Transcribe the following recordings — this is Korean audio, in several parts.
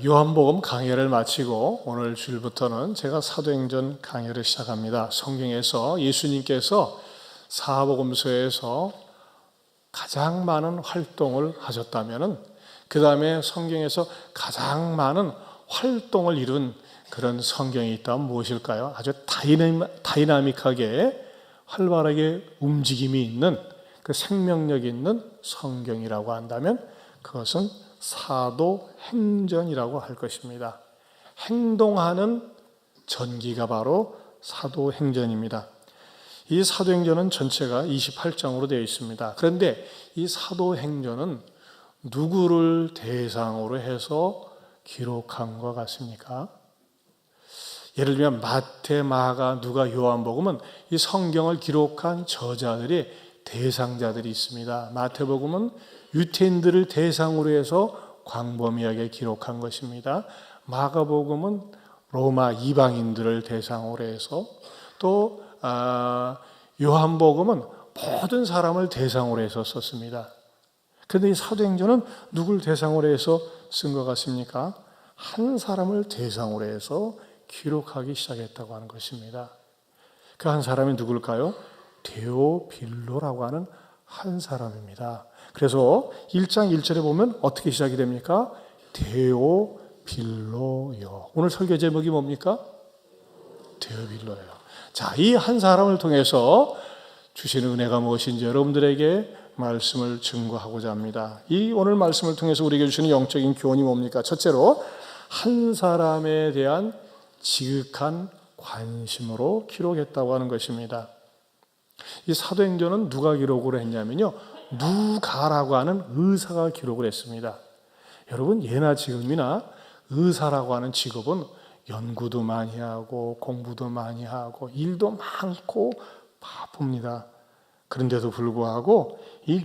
요한복음 강해를 마치고 오늘 주일부터는 제가 사도행전 강해를 시작합니다. 성경에서 예수님께서 사복음서에서 가장 많은 활동을 하셨다면은 그 다음에 성경에서 가장 많은 활동을 이룬 그런 성경이 있다면 무엇일까요? 아주 다이나믹하게 활발하게 움직임이 있는 그 생명력 있는 성경이라고 한다면 그것은 사도행전이라고 할 것입니다. 행동하는 전기가 바로 사도행전입니다. 이 사도행전은 전체가 28장으로 되어 있습니다. 그런데 이 사도행전은 누구를 대상으로 해서 기록한 것 같습니까? 예를 들면 마태, 마가, 누가, 요한복음은 이 성경을 기록한 저자들의 대상자들이 있습니다. 마태복음은 유태인들을 대상으로 해서 광범위하게 기록한 것입니다. 마가복음은 로마 이방인들을 대상으로 해서 또 요한복음은 모든 사람을 대상으로 해서 썼습니다. 그런데 이 사도행전은 누굴 대상으로 해서 쓴 것 같습니까? 한 사람을 대상으로 해서 기록하기 시작했다고 하는 것입니다. 그 한 사람이 누굴까요? 데오빌로라고 하는 한 사람입니다. 그래서 1장 1절에 보면 어떻게 시작이 됩니까? 데오빌로요. 오늘 설교 제목이 뭡니까? 데오빌로요. 자, 이 한 사람을 통해서 주시는 은혜가 무엇인지 여러분들에게 말씀을 증거하고자 합니다. 이 오늘 말씀을 통해서 우리에게 주시는 영적인 교훈이 뭡니까? 첫째로 한 사람에 대한 지극한 관심으로 기록했다고 하는 것입니다. 이 사도행전은 누가 기록을 했냐면요, 누가라고 하는 의사가 기록을 했습니다. 여러분, 예나 지금이나 의사라고 하는 직업은 연구도 많이 하고 공부도 많이 하고 일도 많고 바쁩니다. 그런데도 불구하고 이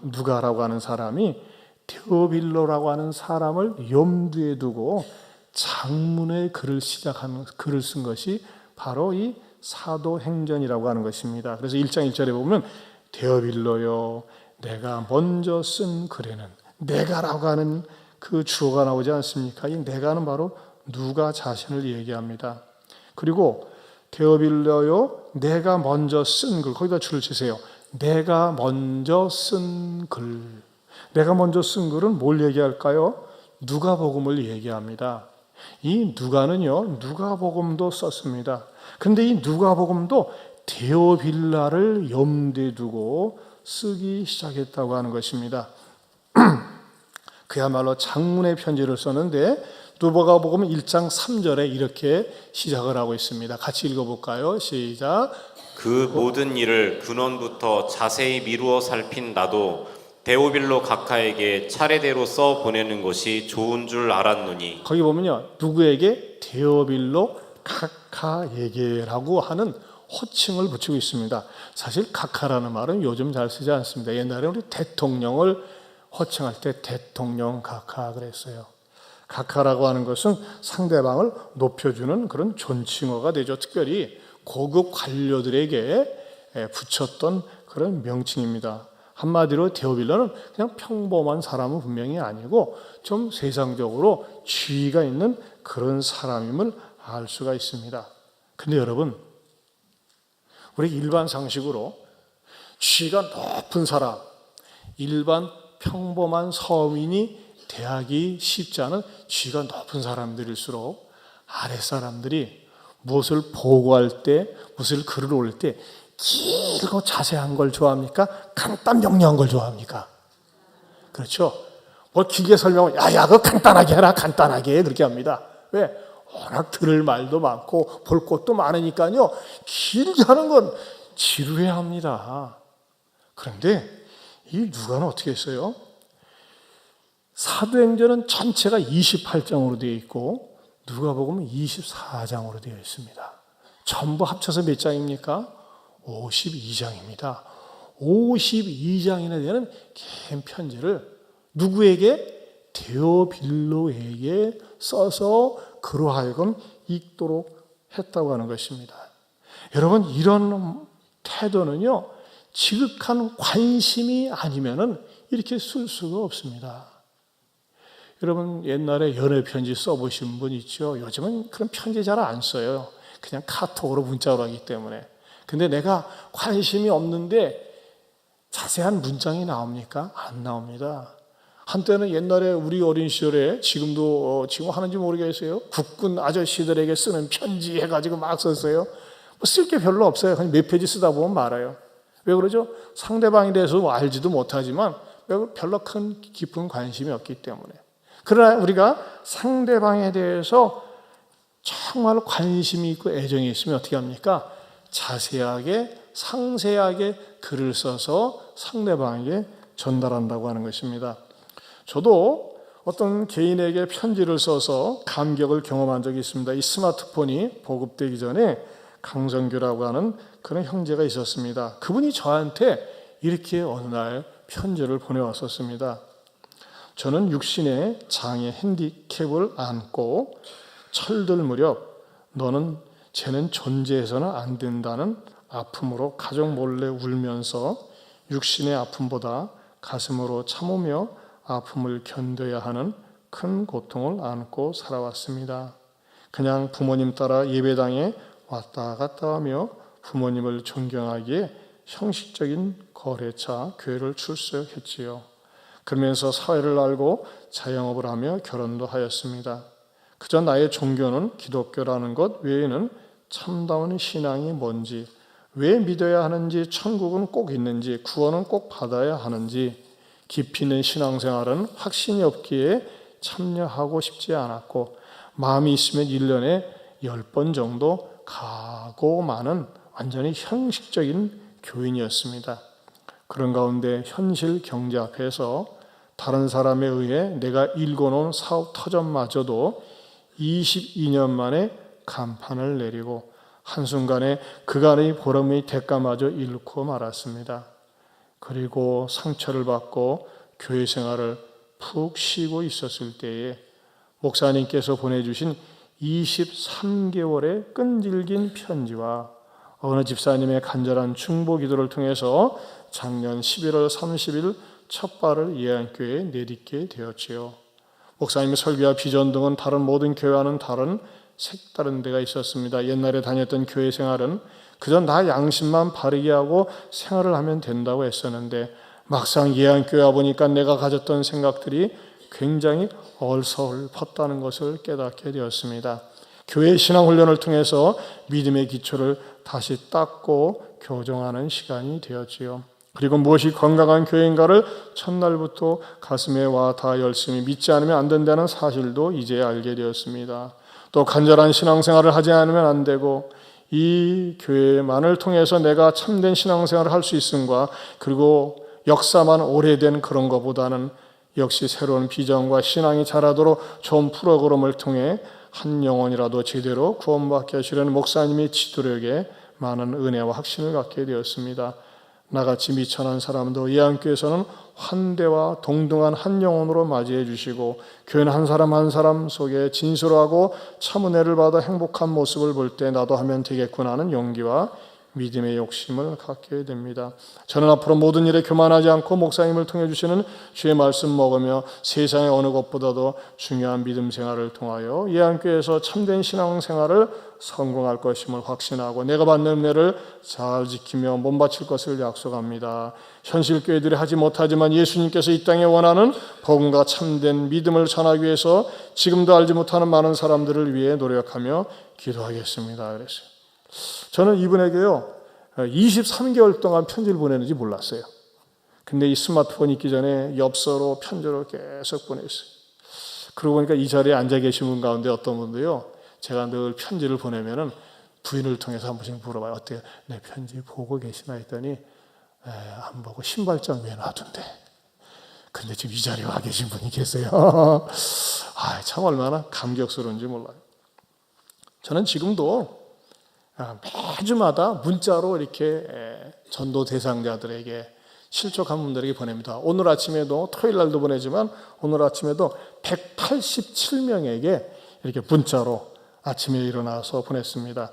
누가라고 하는 사람이 데오빌로라고 하는 사람을 염두에 두고 장문의 글을 쓴 것이 바로 이 사도행전이라고 하는 것입니다. 그래서 1장 1절에 보면 데오빌로요, 내가 먼저 쓴 글에는, 내가라고 하는 그 주어가 나오지 않습니까? 이 내가는 바로 누가 자신을 얘기합니다. 그리고 데오빌로요, 내가 먼저 쓴 글, 거기다 줄을 치세요. 내가 먼저 쓴 글. 내가 먼저 쓴 글은 뭘 얘기할까요? 누가복음을 얘기합니다. 이 누가는요, 누가복음도 썼습니다. 그런데 이 누가복음도 데오빌라를 염두에 두고 쓰기 시작했다고 하는 것입니다. 그야말로 장문의 편지를 썼는데 누가복음 1장 3절에 이렇게 시작을 하고 있습니다. 같이 읽어볼까요? 시작. 그 모든 일을 근원부터 자세히 미루어 살핀 나도 데오빌로 각하에게 차례대로 써 보내는 것이 좋은 줄 알았노니. 거기 보면요, 누구에게? 데오빌로 각하에게라고 하는 호칭을 붙이고 있습니다. 사실 각하라는 말은 요즘 잘 쓰지 않습니다. 옛날에 우리 대통령을 호칭할 때 대통령 각하 그랬어요. 각하라고 하는 것은 상대방을 높여주는 그런 존칭어가 되죠. 특별히 고급 관료들에게 붙였던 그런 명칭입니다. 한마디로 데오빌로는 그냥 평범한 사람은 분명히 아니고 좀 세상적으로 지위가 있는 그런 사람임을 알 수가 있습니다. 근데 여러분, 우리 일반 상식으로 지위가 높은 사람, 일반 평범한 서민이 대하기 쉽지 않은 지위가 높은 사람들일수록 아랫사람들이 무엇을 보고할 때, 무엇을 글을 올릴 때 길고 자세한 걸 좋아합니까? 간단 명료한 걸 좋아합니까? 그렇죠? 뭐 길게 설명을 야야 그거 간단하게 해라, 간단하게 그렇게 합니다. 왜? 워낙 들을 말도 많고 볼 것도 많으니까요, 길게 하는 건 지루해합니다. 그런데 이 누가는 어떻게 했어요? 사도행전은 전체가 28장으로 되어 있고 누가복음은 24장으로 되어 있습니다. 전부 합쳐서 몇 장입니까? 52장입니다. 52장이나 되는 긴 편지를 누구에게? 데오빌로에게 써서 그로 하여금 읽도록 했다고 하는 것입니다. 여러분, 이런 태도는요, 지극한 관심이 아니면은 이렇게 쓸 수가 없습니다. 여러분 옛날에 연애 편지 써보신 분 있죠? 요즘은 그런 편지 잘 안 써요. 그냥 카톡으로 문자로 하기 때문에. 근데 내가 관심이 없는데 자세한 문장이 나옵니까? 안 나옵니다. 한때는 옛날에 우리 어린 시절에 지금도 지금 하는지 모르겠어요. 국군 아저씨들에게 쓰는 편지 해가지고 막 썼어요. 쓸 게 별로 없어요. 그냥 몇 페이지 쓰다 보면 말아요. 왜 그러죠? 상대방에 대해서 알지도 못하지만 별로 큰 깊은 관심이 없기 때문에. 그러나 우리가 상대방에 대해서 정말 관심이 있고 애정이 있으면 어떻게 합니까? 자세하게 상세하게 글을 써서 상대방에게 전달한다고 하는 것입니다. 저도 어떤 개인에게 편지를 써서 감격을 경험한 적이 있습니다. 이 스마트폰이 보급되기 전에 강정규라고 하는 그런 형제가 있었습니다. 그분이 저한테 이렇게 어느 날 편지를 보내왔었습니다. 저는 육신의 장애 핸디캡을 안고 철들 무렵 너는 쟤는 존재해서는 안 된다는 아픔으로 가족 몰래 울면서 육신의 아픔보다 가슴으로 참으며 아픔을 견뎌야 하는 큰 고통을 안고 살아왔습니다. 그냥 부모님 따라 예배당에 왔다 갔다 하며 부모님을 존경하기에 형식적인 거래처 교회를 출석했지요. 그러면서 사회를 알고 자영업을 하며 결혼도 하였습니다. 그저 나의 종교는 기독교라는 것 외에는 참다운 신앙이 뭔지, 왜 믿어야 하는지, 천국은 꼭 있는지, 구원은 꼭 받아야 하는지 깊이 있는 신앙생활은 확신이 없기에 참여하고 싶지 않았고 마음이 있으면 1년에 10번 정도 가고 마는 완전히 형식적인 교인이었습니다. 그런 가운데 현실 경제 앞에서 다른 사람에 의해 내가 일궈놓은 사업 터전마저도 22년 만에 간판을 내리고 한순간에 그간의 보람의 대가마저 잃고 말았습니다. 그리고 상처를 받고 교회 생활을 푹 쉬고 있었을 때에 목사님께서 보내주신 23개월의 끈질긴 편지와 어느 집사님의 간절한 중보 기도를 통해서 작년 11월 30일 첫 발을 예안교회에 내딛게 되었지요. 목사님의 설교와 비전 등은 다른 모든 교회와는 다른 색다른 데가 있었습니다. 옛날에 다녔던 교회 생활은 그저 나 양심만 바르게 하고 생활을 하면 된다고 했었는데 막상 예안교회 와보니까 내가 가졌던 생각들이 굉장히 얼서울펐다는 것을 깨닫게 되었습니다. 교회 신앙훈련을 통해서 믿음의 기초를 다시 닦고 교정하는 시간이 되었지요. 그리고 무엇이 건강한 교회인가를 첫날부터 가슴에 와 다 열심히 믿지 않으면 안 된다는 사실도 이제 알게 되었습니다. 또 간절한 신앙생활을 하지 않으면 안 되고 이 교회만을 통해서 내가 참된 신앙생활을 할 수 있음과 그리고 역사만 오래된 그런 것보다는 역시 새로운 비전과 신앙이 자라도록 좋은 프로그램을 통해 한 영혼이라도 제대로 구원받게 하시려는 목사님의 지도력에 많은 은혜와 확신을 갖게 되었습니다. 나같이 미천한 사람도 예안교회에서는 환대와 동등한 한 영혼으로 맞이해 주시고 교회는 한 사람 한 사람 속에 진솔하고 참 은혜를 받아 행복한 모습을 볼 때 나도 하면 되겠구나 하는 용기와 믿음의 욕심을 갖게 됩니다. 저는 앞으로 모든 일에 교만하지 않고 목사님을 통해 주시는 주의 말씀 먹으며 세상의 어느 것보다도 중요한 믿음 생활을 통하여 예안교회에서 참된 신앙 생활을 성공할 것임을 확신하고 내가 받는 은혜를 잘 지키며 몸바칠 것을 약속합니다. 현실 교회들이 하지 못하지만 예수님께서 이 땅에 원하는 복음과 참된 믿음을 전하기 위해서 지금도 알지 못하는 많은 사람들을 위해 노력하며 기도하겠습니다. 그랬어요. 저는 이분에게요 23개월 동안 편지를 보내는지 몰랐어요. 근데 이 스마트폰 있기 전에 엽서로 편지로 계속 보냈어요. 그러고 보니까 이 자리에 앉아 계신 분 가운데 어떤 분도요 제가 늘 편지를 보내면은 부인을 통해서 한 번씩 물어봐요. 어때요? 내 편지 보고 계시나 했더니 안 보고 신발장 위에 놔둔대. 근데 지금 이 자리에 와 계신 분이 계세요. 참 얼마나 감격스러운지 몰라요. 저는 지금도 매주마다 문자로 이렇게 전도 대상자들에게 실족한 분들에게 보냅니다. 오늘 아침에도 토요일 날도 보내지만 오늘 아침에도 187명에게 이렇게 문자로 아침에 일어나서 보냈습니다.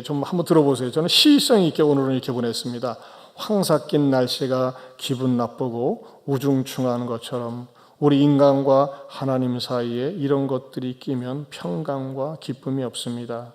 좀 한번 들어보세요. 저는 시의성 있게 오늘은 이렇게 보냈습니다. 황사 낀 날씨가 기분 나쁘고 우중충한 것처럼 우리 인간과 하나님 사이에 이런 것들이 끼면 평강과 기쁨이 없습니다.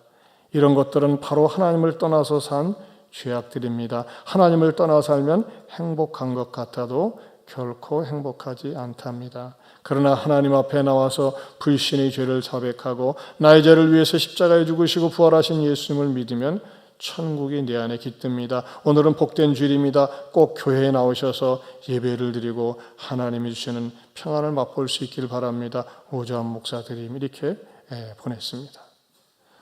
이런 것들은 바로 하나님을 떠나서 산 죄악들입니다. 하나님을 떠나 살면 행복한 것 같아도 결코 행복하지 않답니다. 그러나 하나님 앞에 나와서 불신의 죄를 자백하고 나의 죄를 위해서 십자가에 죽으시고 부활하신 예수님을 믿으면 천국이 내 안에 깃듭니다. 오늘은 복된 주일입니다. 꼭 교회에 나오셔서 예배를 드리고 하나님이 주시는 평안을 맛볼 수 있길 바랍니다. 오주환 목사들이 이렇게 보냈습니다.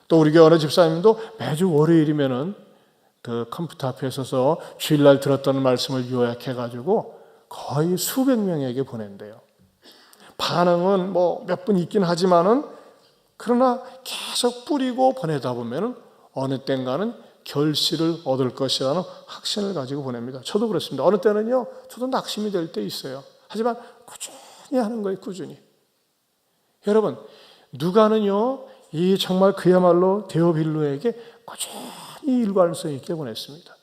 또 우리 교회 어느 집사님도 매주 월요일이면은 그 컴퓨터 앞에 서서 주일날 들었던 말씀을 요약해가지고 거의 수백 명에게 보낸대요. 반응은 뭐 몇 분 있긴 하지만은 그러나 계속 뿌리고 보내다 보면은 어느 땐가는 결실을 얻을 것이라는 확신을 가지고 보냅니다. 저도 그렇습니다. 어느 때는요, 저도 낙심이 될 때 있어요. 하지만 꾸준히 하는 거예요, 꾸준히. 여러분, 누가는요, 이 정말 그야말로 데오빌로에게 꾸준히 일관성 있게 보냈습니다.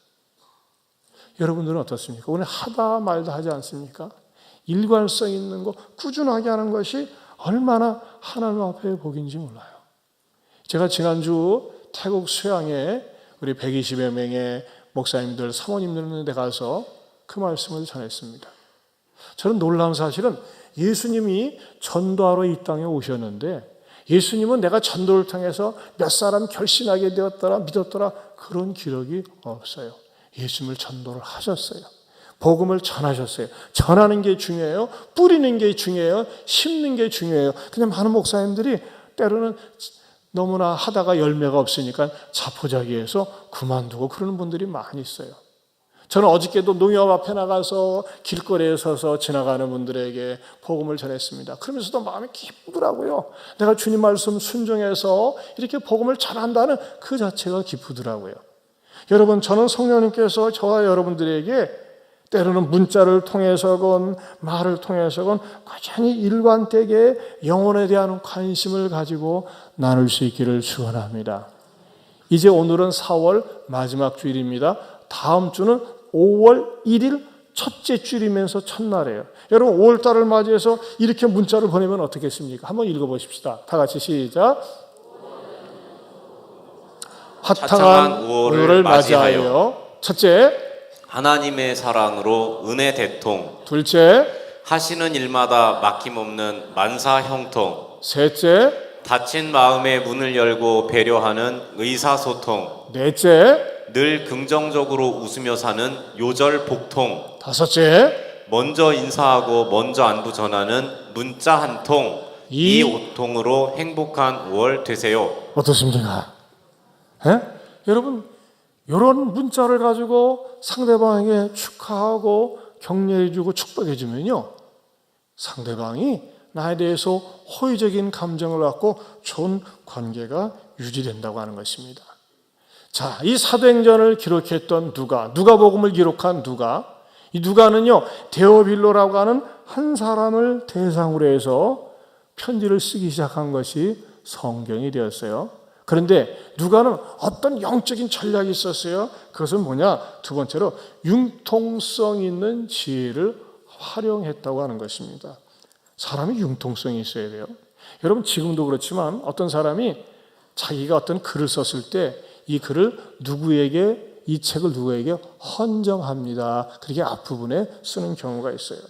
여러분들은 어떻습니까? 오늘 하다 말다 하지 않습니까? 일관성 있는 거, 꾸준하게 하는 것이 얼마나 하나님 앞에 복인지 몰라요. 제가 지난주 태국 수양에 우리 120여 명의 목사님들, 사모님들 있는 데 가서 그 말씀을 전했습니다. 저는 놀라운 사실은 예수님이 전도하러 이 땅에 오셨는데 예수님은 내가 전도를 통해서 몇 사람 결신하게 되었더라, 믿었더라 그런 기록이 없어요. 예수님을 전도를 하셨어요. 복음을 전하셨어요. 전하는 게 중요해요. 뿌리는 게 중요해요. 심는 게 중요해요. 근데 많은 목사님들이 때로는 너무나 하다가 열매가 없으니까 자포자기해서 그만두고 그러는 분들이 많이 있어요. 저는 어저께도 농협 앞에 나가서 길거리에 서서 지나가는 분들에게 복음을 전했습니다. 그러면서도 마음이 기쁘더라고요. 내가 주님 말씀 순종해서 이렇게 복음을 전한다는 그 자체가 기쁘더라고요. 여러분, 저는 성령님께서 저와 여러분들에게 때로는 문자를 통해서건 말을 통해서건 꾸준히 일관되게 영혼에 대한 관심을 가지고 나눌 수 있기를 축원합니다. 이제 오늘은 4월 마지막 주일입니다. 다음 주는 5월 1일 첫째 주일이면서 첫날이에요. 여러분 5월달을 맞이해서 이렇게 문자를 보내면 어떻겠습니까? 한번 읽어보십시다. 다 같이 시작. 화창한 5월을 맞이하여 첫째, 하나님의 사랑으로 은혜 대통. 둘째, 하시는 일마다 막힘없는 만사 형통. 셋째, 닫힌 마음의 문을 열고 배려하는 의사소통. 넷째, 늘 긍정적으로 웃으며 사는 요절 복통. 다섯째, 먼저 인사하고 먼저 안부 전하는 문자 한 통. 이 5통으로 행복한 5월 되세요. 어떻습니까? 여러분, 이런 문자를 가지고 상대방에게 축하하고 격려해주고 축복해주면요, 상대방이 나에 대해서 호의적인 감정을 갖고 좋은 관계가 유지된다고 하는 것입니다. 자, 이 사도행전을 기록했던 누가복음을 기록한 이 누가는요, 데오빌로라고 하는 한 사람을 대상으로 해서 편지를 쓰기 시작한 것이 성경이 되었어요. 그런데 누가는 어떤 영적인 전략이 있었어요. 그것은 뭐냐? 두 번째로 융통성 있는 지혜를 활용했다고 하는 것입니다. 사람이 융통성이 있어야 돼요. 여러분 지금도 그렇지만 어떤 사람이 자기가 어떤 글을 썼을 때 이 글을 이 책을 누구에게 헌정합니다. 그렇게 앞부분에 쓰는 경우가 있어요.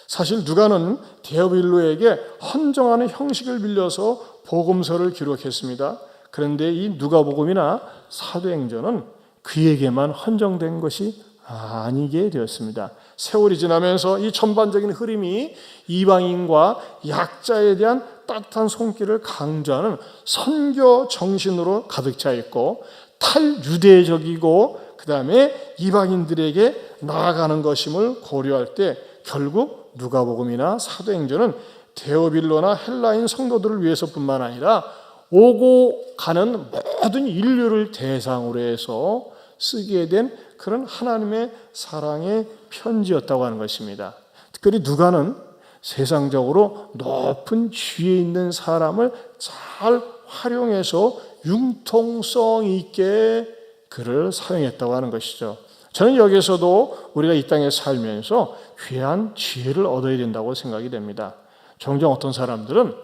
사실 누가는 데오빌로에게 헌정하는 형식을 빌려서 복음서를 기록했습니다. 그런데 이 누가복음이나 사도행전은 그에게만 헌정된 것이 아니게 되었습니다. 세월이 지나면서 이 전반적인 흐름이 이방인과 약자에 대한 따뜻한 손길을 강조하는 선교 정신으로 가득 차 있고 탈유대적이고 그 다음에 이방인들에게 나아가는 것임을 고려할 때 결국 누가복음이나 사도행전은 데오빌로나 헬라인 성도들을 위해서뿐만 아니라 오고 가는 모든 인류를 대상으로 해서 쓰게 된 그런 하나님의 사랑의 편지였다고 하는 것입니다. 특별히 누가는 세상적으로 높은 지혜 있는 사람을 잘 활용해서 융통성 있게 글을 사용했다고 하는 것이죠. 저는 여기서도 우리가 이 땅에 살면서 귀한 지혜를 얻어야 된다고 생각이 됩니다. 종종 어떤 사람들은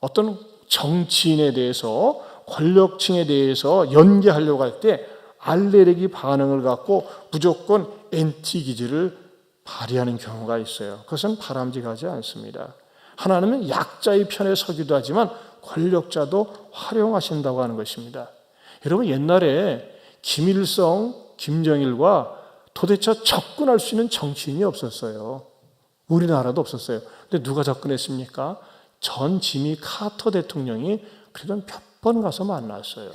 어떤 정치인에 대해서, 권력층에 대해서 연기하려고 할 때 알레르기 반응을 갖고 무조건 엔티 기질을 발휘하는 경우가 있어요. 그것은 바람직하지 않습니다. 하나님은 약자의 편에 서기도 하지만 권력자도 활용하신다고 하는 것입니다. 여러분, 옛날에 김일성, 김정일과 도대체 접근할 수 있는 정치인이 없었어요. 우리나라도 없었어요. 근데 누가 접근했습니까? 전 지미 카터 대통령이 그래도 몇 번 가서 만났어요.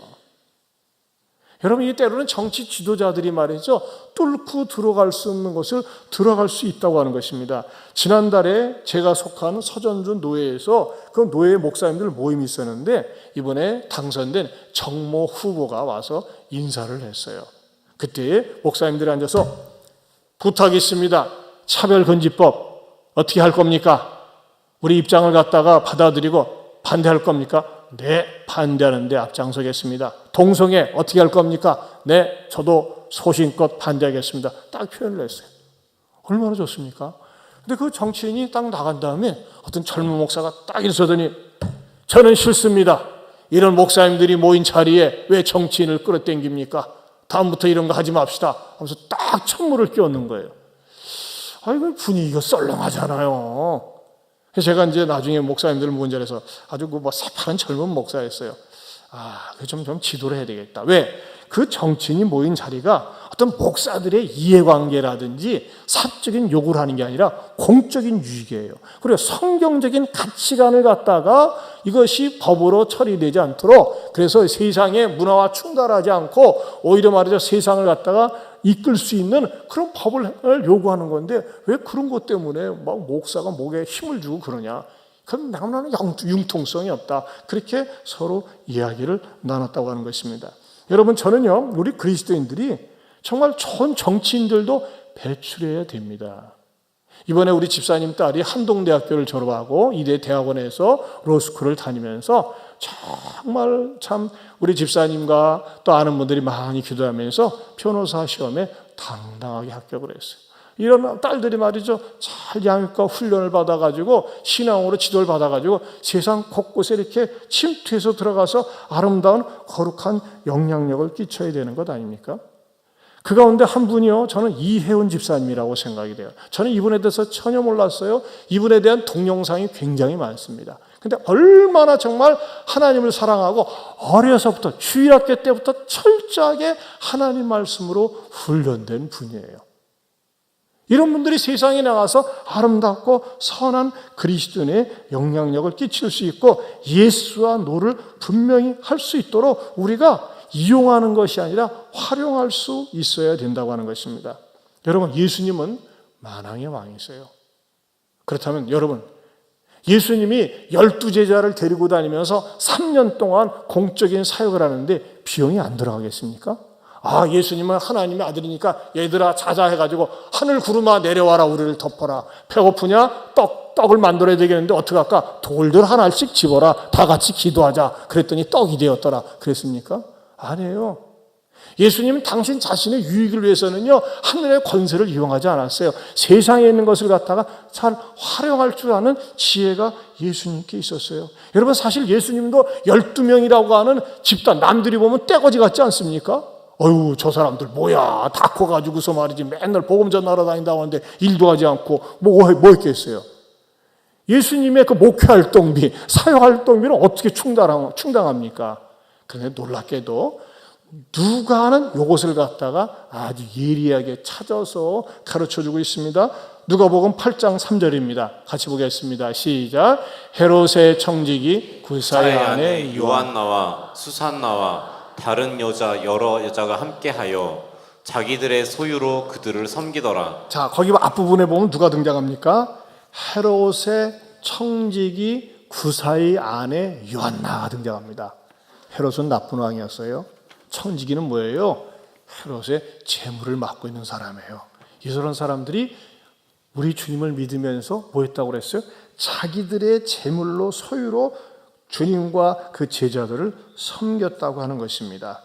여러분, 이 때로는 정치 지도자들이 말이죠, 뚫고 들어갈 수 없는 것을 들어갈 수 있다고 하는 것입니다. 지난달에 제가 속한 서전주 노회에서 그 노회 목사님들 모임이 있었는데 이번에 당선된 정모 후보가 와서 인사를 했어요. 그때 목사님들이 앉아서 부탁이 있습니다. 차별금지법 어떻게 할 겁니까? 우리 입장을 갖다가 받아들이고 반대할 겁니까? 네, 반대하는데 앞장서겠습니다. 동성애 어떻게 할 겁니까? 네, 저도 소신껏 반대하겠습니다. 딱 표현을 했어요. 얼마나 좋습니까? 근데 그 정치인이 딱 나간 다음에 어떤 젊은 목사가 딱 일어서더니 저는 싫습니다. 이런 목사님들이 모인 자리에 왜 정치인을 끌어당깁니까? 다음부터 이런 거 하지 맙시다 하면서 딱 찬물을 끼얹는 거예요. 아이고, 분위기가 썰렁하잖아요. 제가 이제 나중에 목사님들 문전에서 아주 그 새파란 젊은 목사였어요. 좀 지도를 해야 되겠다. 왜? 그 정치인이 모인 자리가 어떤 목사들의 이해관계라든지 사적인 요구를 하는 게 아니라 공적인 유익이에요. 그리고 성경적인 가치관을 갖다가 이것이 법으로 처리되지 않도록, 그래서 세상의 문화와 충돌하지 않고 오히려 말이죠, 세상을 갖다가 이끌 수 있는 그런 법을 요구하는 건데 왜 그런 것 때문에 막 목사가 목에 힘을 주고 그러냐? 그럼 나는 융통성이 없다. 그렇게 서로 이야기를 나눴다고 하는 것입니다. 여러분, 저는요, 우리 그리스도인들이 정말 좋은 정치인들도 배출해야 됩니다. 이번에 우리 집사님 딸이 한동대학교를 졸업하고 이대 대학원에서 로스쿨을 다니면서 정말 참 우리 집사님과 또 아는 분들이 많이 기도하면서 변호사 시험에 당당하게 합격을 했어요. 이런 딸들이 말이죠, 잘 양육과 훈련을 받아가지고 신앙으로 지도를 받아가지고 세상 곳곳에 이렇게 침투해서 들어가서 아름다운 거룩한 영향력을 끼쳐야 되는 것 아닙니까? 그 가운데 한 분이요, 저는 이혜훈 집사님이라고 생각이 돼요. 저는 이분에 대해서 전혀 몰랐어요. 이분에 대한 동영상이 굉장히 많습니다. 근데 얼마나 정말 하나님을 사랑하고 어려서부터 주일학교 때부터 철저하게 하나님 말씀으로 훈련된 분이에요. 이런 분들이 세상에 나가서 아름답고 선한 그리스도인의 영향력을 끼칠 수 있고 예수와 노를 분명히 할 수 있도록 우리가 이용하는 것이 아니라 활용할 수 있어야 된다고 하는 것입니다. 여러분, 예수님은 만왕의 왕이세요. 그렇다면 여러분, 예수님이 12제자를 데리고 다니면서 3년 동안 공적인 사역을 하는데 비용이 안 들어가겠습니까? 예수님은 하나님의 아들이니까 얘들아 자자 해가지고 하늘 구름아 내려와라, 우리를 덮어라. 배고프냐? 떡을 만들어야 되겠는데 어떡할까? 돌들 하나씩 집어라. 다 같이 기도하자. 그랬더니 떡이 되었더라. 그랬습니까? 아니에요. 예수님은 당신 자신의 유익을 위해서는요, 하늘의 권세를 이용하지 않았어요. 세상에 있는 것을 갖다가 잘 활용할 줄 아는 지혜가 예수님께 있었어요. 여러분, 사실 예수님도 12명이라고 하는 집단, 남들이 보면 떼거지 같지 않습니까? 어휴, 저 사람들 뭐야, 다 커가지고서 말이지 맨날 복음 전하러 다닌다고 하는데 일도 하지 않고 뭐 했겠어요. 예수님의 그 목회활동비, 사역활동비는 어떻게 충당합니까? 그런데 놀랍게도 누가 하는 이것을 갖다가 아주 예리하게 찾아서 가르쳐주고 있습니다. 누가복음 8장 3절입니다. 같이 보겠습니다. 시작. 헤롯의 청지기 구사의 아내 요한나와 수산나와 다른 여러 여자가 함께하여 자기들의 소유로 그들을 섬기더라. 자, 거기 앞부분에 보면 누가 등장합니까? 헤롯의 청지기 구사의 아내 요한나가 등장합니다. 헤롯은 나쁜 왕이었어요. 청지기는 뭐예요? 헤롯의 재물을 맡고 있는 사람이에요. 이런 사람들이 우리 주님을 믿으면서 뭐 했다고 그랬어요? 자기들의 재물로 소유로 주님과 그 제자들을 섬겼다고 하는 것입니다.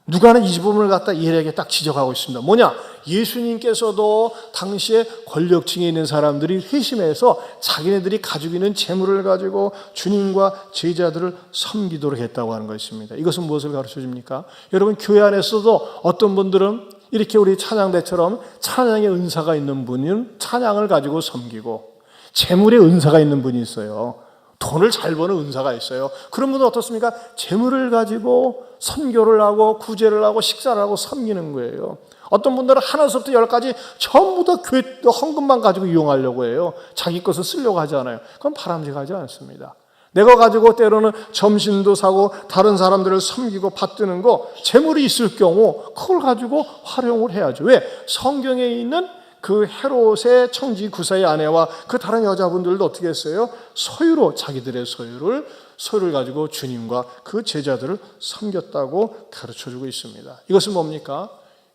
누가는 이 부분을 갖다 예리하게 딱 지적하고 있습니다. 뭐냐? 예수님께서도 당시에 권력층에 있는 사람들이 회심해서 자기네들이 가지고 있는 재물을 가지고 주님과 제자들을 섬기도록 했다고 하는 것입니다. 이것은 무엇을 가르쳐 줍니까? 여러분, 교회 안에서도 어떤 분들은 이렇게 우리 찬양대처럼 찬양의 은사가 있는 분은 찬양을 가지고 섬기고, 재물의 은사가 있는 분이 있어요. 돈을 잘 버는 은사가 있어요. 그런 분은 어떻습니까? 재물을 가지고 선교를 하고 구제를 하고 식사를 하고 섬기는 거예요. 어떤 분들은 하나부터 열까지 전부 다 교회 헌금만 가지고 이용하려고 해요. 자기 것을 쓰려고 하지 않아요. 그건 바람직하지 않습니다. 내가 가지고 때로는 점심도 사고 다른 사람들을 섬기고 받드는 거, 재물이 있을 경우 그걸 가지고 활용을 해야죠. 왜? 성경에 있는 그 헤롯의 청지 구사의 아내와 그 다른 여자분들도 어떻게 했어요? 소유로, 자기들의 소유를 가지고 주님과 그 제자들을 섬겼다고 가르쳐주고 있습니다. 이것은 뭡니까?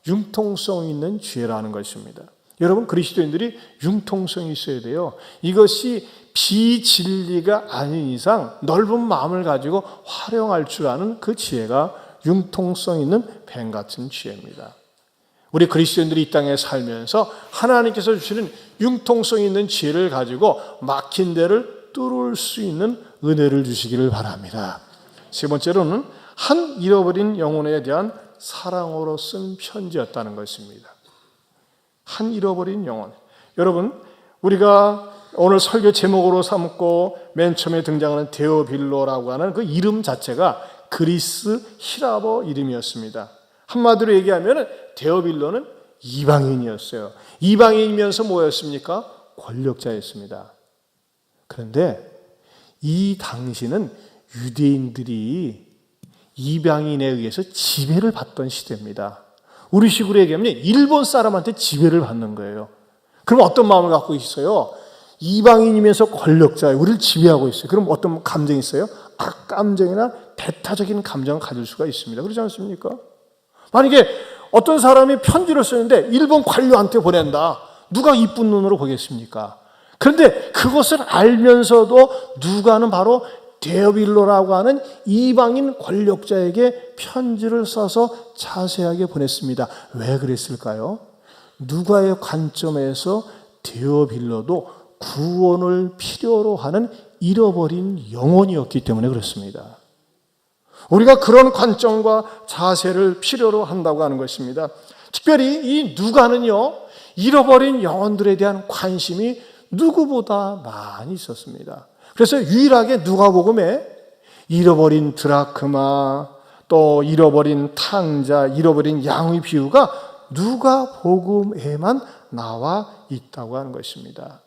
융통성 있는 지혜라는 것입니다. 여러분, 그리스도인들이 융통성이 있어야 돼요. 이것이 비진리가 아닌 이상 넓은 마음을 가지고 활용할 줄 아는 그 지혜가 융통성 있는 뱀 같은 지혜입니다. 우리 그리스도인들이 이 땅에 살면서 하나님께서 주시는 융통성 있는 지혜를 가지고 막힌 데를 뚫을 수 있는 은혜를 주시기를 바랍니다. 세 번째로는 한 잃어버린 영혼에 대한 사랑으로 쓴 편지였다는 것입니다. 한 잃어버린 영혼. 여러분, 우리가 오늘 설교 제목으로 삼고 맨 처음에 등장하는 데오빌로라고 하는 그 이름 자체가 그리스 히라버 이름이었습니다. 한마디로 얘기하면 데오빌로는 이방인이었어요. 이방인이면서 뭐였습니까? 권력자였습니다. 그런데 이 당시는 유대인들이 이방인에 의해서 지배를 받던 시대입니다. 우리 식으로 얘기하면 일본 사람한테 지배를 받는 거예요. 그럼 어떤 마음을 갖고 있어요? 이방인이면서 권력자예요. 우리를 지배하고 있어요. 그럼 어떤 감정이 있어요? 악감정이나 배타적인 감정을 가질 수가 있습니다. 그렇지 않습니까? 만약에 어떤 사람이 편지를 쓰는데 일본 관료한테 보낸다. 누가 이쁜 눈으로 보겠습니까? 그런데 그것을 알면서도 누가는 바로 데오빌로라고 하는 이방인 권력자에게 편지를 써서 자세하게 보냈습니다. 왜 그랬을까요? 누가의 관점에서 데오빌로도 구원을 필요로 하는 잃어버린 영혼이었기 때문에 그렇습니다. 우리가 그런 관점과 자세를 필요로 한다고 하는 것입니다. 특별히 이 누가는요, 잃어버린 영혼들에 대한 관심이 누구보다 많이 있었습니다. 그래서 유일하게 누가복음에 잃어버린 드라크마, 또 잃어버린 탕자, 잃어버린 양의 비유가 누가복음에만 나와 있다고 하는 것입니다.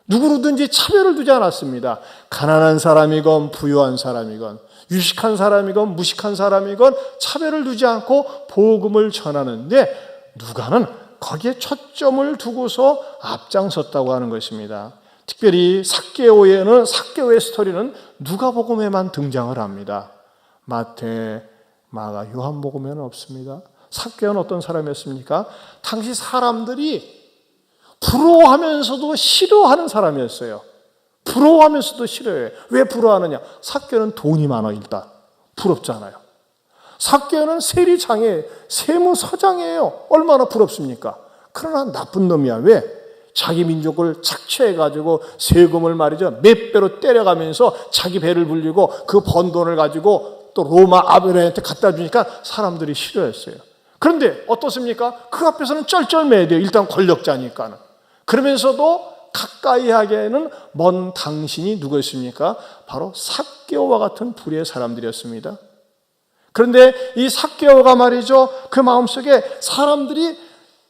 누구로든지 차별을 두지 않았습니다. 가난한 사람이건 부유한 사람이건 유식한 사람이건 무식한 사람이건 차별을 두지 않고 복음을 전하는데 누가는 거기에 초점을 두고서 앞장섰다고 하는 것입니다. 특별히 삭개오의 스토리는 누가복음에만 등장을 합니다. 마태, 마가, 요한복음에는 없습니다. 삭개오는 어떤 사람이었습니까? 당시 사람들이 부러워하면서도 싫어하는 사람이었어요. 부러워하면서도 싫어해요. 왜 부러워하느냐? 삭개오는 돈이 많아 일단. 부럽잖아요. 삭개오는 세리장에 세무서장이에요. 얼마나 부럽습니까? 그러나 나쁜 놈이야. 왜? 자기 민족을 착취해가지고 세금을 말이죠 몇 배로 때려가면서 자기 배를 불리고 그 번 돈을 가지고 또 로마 아베르한테 갖다 주니까 사람들이 싫어했어요. 그런데 어떻습니까? 그 앞에서는 쩔쩔매야 돼요. 일단 권력자니까는. 그러면서도 가까이 하기에는 먼 당신이 누구였습니까? 바로 삭개오와 같은 불의의 사람들이었습니다. 그런데 이 삭개오가 말이죠, 그 마음속에 사람들이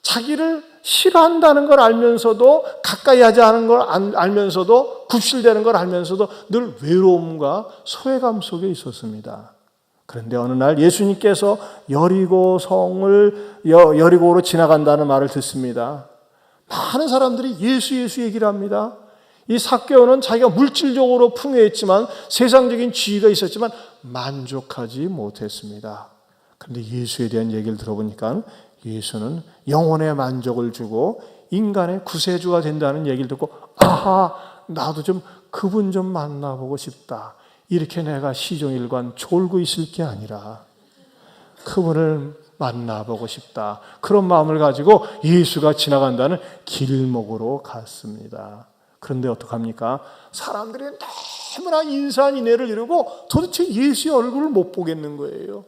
자기를 싫어한다는 걸 알면서도, 가까이 하지 않은 걸 알면서도, 굽실대는 걸 알면서도 늘 외로움과 소외감 속에 있었습니다. 그런데 어느 날 예수님께서 여리고로 지나간다는 말을 듣습니다. 많은 사람들이 예수 얘기를 합니다. 이 삭개오는 자기가 물질적으로 풍요했지만, 세상적인 지위가 있었지만 만족하지 못했습니다. 그런데 예수에 대한 얘기를 들어보니까 예수는 영혼의 만족을 주고 인간의 구세주가 된다는 얘기를 듣고, 아하, 나도 좀 그분 좀 만나보고 싶다. 이렇게 내가 시종일관 졸고 있을 게 아니라 그분을 만나보고 싶다. 그런 마음을 가지고 예수가 지나간다는 길목으로 갔습니다. 그런데 어떡합니까? 사람들이 너무나 인산인해를 이루고 도대체 예수의 얼굴을 못 보겠는 거예요.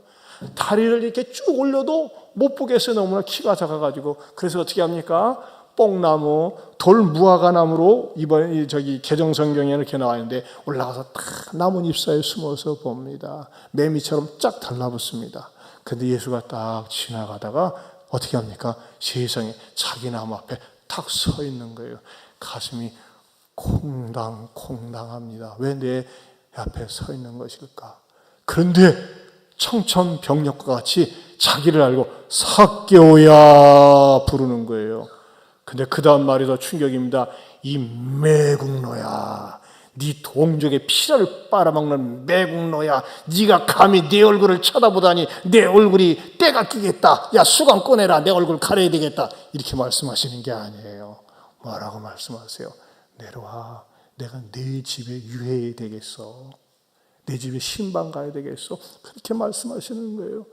다리를 이렇게 쭉 올려도 못 보겠어요. 너무나 키가 작아가지고. 그래서 어떻게 합니까? 뽕나무, 돌무화과나무로 이번 개정성경에 이렇게 나와 있는데 올라가서 딱 나뭇잎 사이에 숨어서 봅니다. 매미처럼 쫙 달라붙습니다. 근데 예수가 딱 지나가다가 어떻게 합니까? 세상에 자기 나무 앞에 탁 서 있는 거예요. 가슴이 콩당콩당합니다. 왜 내 앞에 서 있는 것일까? 그런데 청천벽력과 같이 자기를 알고 삭개오야 부르는 거예요. 근데 그 다음 말이 더 충격입니다. 이 매국노야, 네 동족의 피를 빨아먹는 매국노야, 네가 감히 내 얼굴을 쳐다보다니 내 얼굴이 때가 끼겠다. 야, 수건 꺼내라, 내 얼굴 가려야 되겠다. 이렇게 말씀하시는 게 아니에요. 뭐라고 말씀하세요? 내려와, 내가 내 집에 유해해야 되겠어, 내 집에 신방 가야 되겠어, 그렇게 말씀하시는 거예요.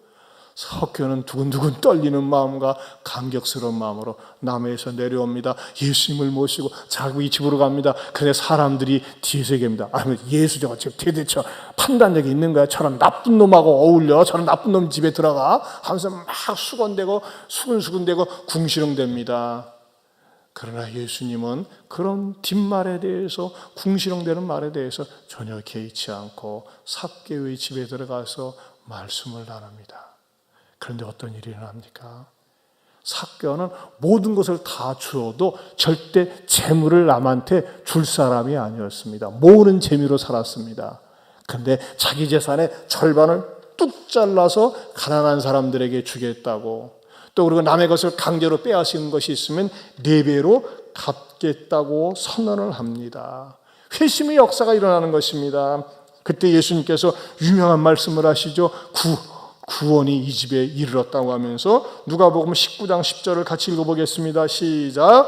삭개오는 두근두근 떨리는 마음과 감격스러운 마음으로 남해에서 내려옵니다. 예수님을 모시고 자기 집으로 갑니다. 그런데 사람들이 뒤에서 얘기합니다. 아니, 예수 저거 지금 도대체 판단력이 있는 거야? 저런 나쁜 놈하고 어울려? 저런 나쁜 놈 집에 들어가? 하면서 막 수건대고 수근수근대고 궁시렁댑니다. 그러나 예수님은 그런 뒷말에 대해서, 궁시렁대는 말에 대해서 전혀 개의치 않고 삭개오의 집에 들어가서 말씀을 나눕니다. 그런데 어떤 일이 일어납니까? 삭개오는 모든 것을 다 주어도 절대 재물을 남한테 줄 사람이 아니었습니다. 모으는 재미로 살았습니다. 그런데 자기 재산의 절반을 뚝 잘라서 가난한 사람들에게 주겠다고, 또 그리고 남의 것을 강제로 빼앗은 것이 있으면 4배로 갚겠다고 선언을 합니다. 회심의 역사가 일어나는 것입니다. 그때 예수님께서 유명한 말씀을 하시죠. 구원이 이 집에 이르렀다고 하면서 누가복음 19장 10절을 같이 읽어보겠습니다. 시작.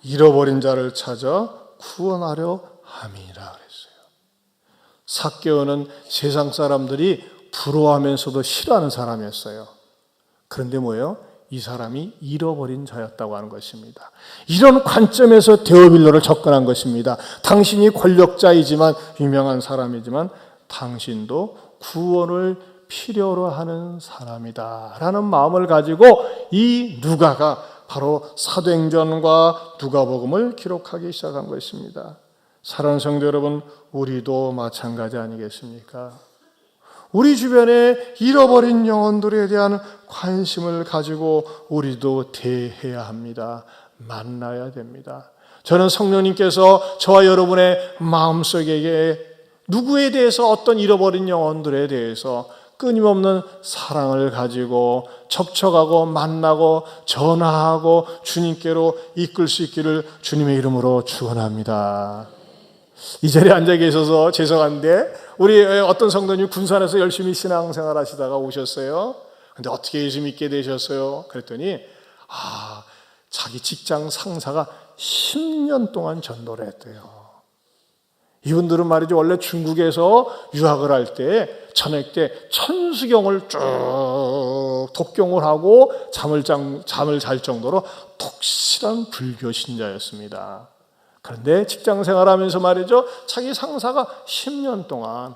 잃어버린 자를 찾아 구원하려 함이라 그랬어요. 삭개오는 세상 사람들이 부러워하면서도 싫어하는 사람이었어요. 그런데 뭐예요? 이 사람이 잃어버린 자였다고 하는 것입니다. 이런 관점에서 데오빌로를 접근한 것입니다. 당신이 권력자이지만, 유명한 사람이지만 당신도 구원을 필요로 하는 사람이다 라는 마음을 가지고 이 누가가 바로 사도행전과 누가복음을 기록하기 시작한 것입니다. 사랑하는 성도 여러분, 우리도 마찬가지 아니겠습니까? 우리 주변에 잃어버린 영혼들에 대한 관심을 가지고 우리도 대해야 합니다. 만나야 됩니다. 저는 성령님께서 저와 여러분의 마음속에 누구에 대해서, 어떤 잃어버린 영혼들에 대해서 끊임없는 사랑을 가지고 접촉하고 만나고 전화하고 주님께로 이끌 수 있기를 주님의 이름으로 축원합니다. 이 자리에 앉아 계셔서 죄송한데 우리 어떤 성도님 군산에서 열심히 신앙생활 하시다가 오셨어요. 근데 어떻게 예수 믿게 되셨어요? 그랬더니 자기 직장 상사가 10년 동안 전도를 했대요. 이분들은 말이죠, 원래 중국에서 유학을 할 때 저녁 때 천수경을 쭉 독경을 하고 잠을 잘 정도로 독실한 불교 신자였습니다. 그런데 직장 생활하면서 말이죠, 자기 상사가 10년 동안,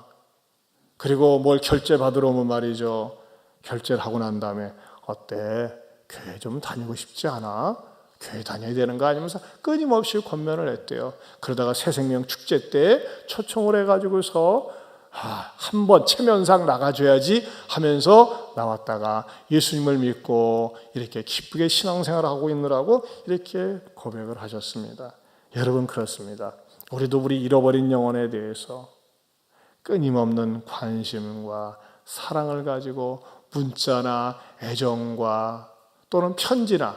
그리고 뭘 결제 받으러 오면 말이죠, 결제를 하고 난 다음에 어때? 교회 좀 다니고 싶지 않아? 교회 다녀야 되는 거 아니면서 끊임없이 권면을 했대요. 그러다가 새생명 축제 때 초청을 해가지고서 한번 체면상 나가줘야지 하면서 나왔다가 예수님을 믿고 이렇게 기쁘게 신앙생활을 하고 있느라고 이렇게 고백을 하셨습니다. 여러분, 그렇습니다. 우리도 우리 잃어버린 영혼에 대해서 끊임없는 관심과 사랑을 가지고 문자나 애정과 또는 편지나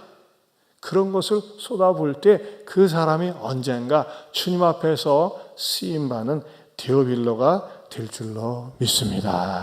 그런 것을 쏟아부을 때 그 사람이 언젠가 주님 앞에서 쓰임받는 데오빌로가 될 줄로 믿습니다.